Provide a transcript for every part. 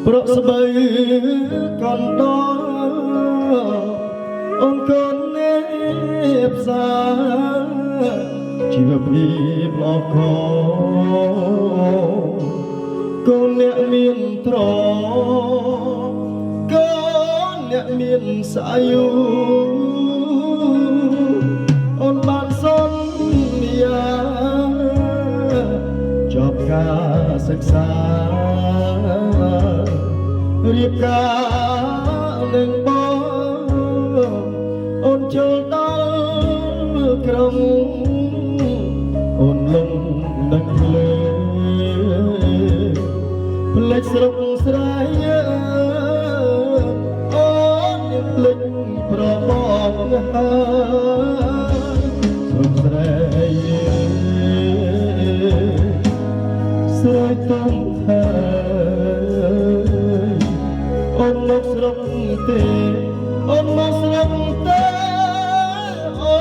ប្រក់ស្បៃកណ្ដោអង្គននេផ្សាជីវភាពល្អខកូនអ្នកមានត្រកូនអ្នកមានសាយុអូនបានសន្យាចប់ការសិក្សារៀបការនឹងបងអូនចូលដល់ក្រុងអូនលងនឹងភ្លើផ្លេចស្រុកស្រែអូននឹងភ្លេចប្របងហើយស្រុកស្រែស្រែទំហើយអូនមកស្រុកទេអូនមកស្រុកទេអូ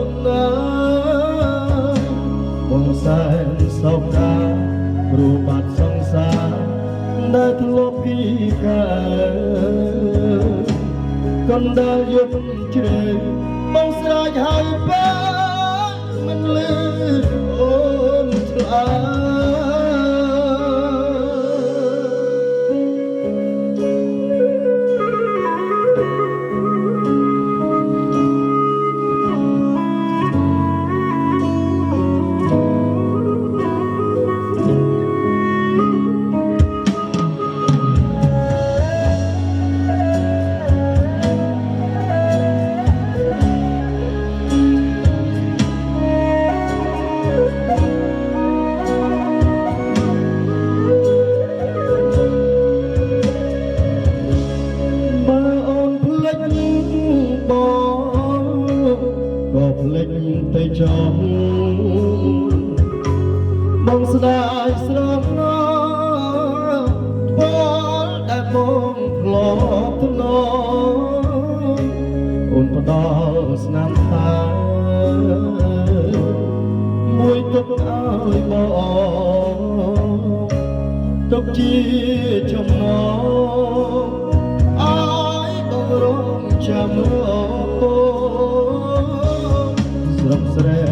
នណាបងសែនសោកកាព្រោះបាត់សង្សារដែលធ្លាប់ពីកើតកណ្ដាលយប់ជ្រៅបងស្រែកហើយបើមិនលឺអូនឆ្លើក៏ភ្លេចទៅចង់បងស្ដាយស្រស់ណាស់ពលដែលបងធ្លាប់ធ្នងអូនផ្ដល់ស្នាមតាមួយទុកឲ្យបងទុកជាចំណងឲ្យបងរងចាំរកស្រុកស្រែ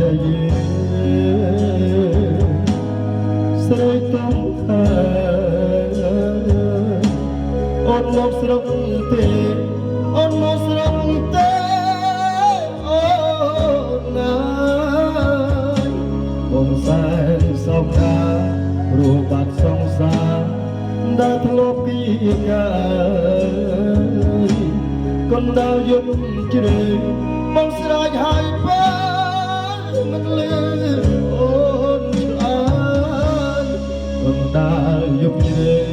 ស្រែទំហើយអូនមកស្រុកទេអូនមកស្រុកទេអូនណាបងសែនសោកកាព្រោះបាត់សង្សារដែលធ្លាប់ពីកើតកណ្ដាលយប់ជ្រៅបងស្រែកហើយបើមិនលឺអូនឆ្លើយកណ្ដាលយប់ជ្រៅ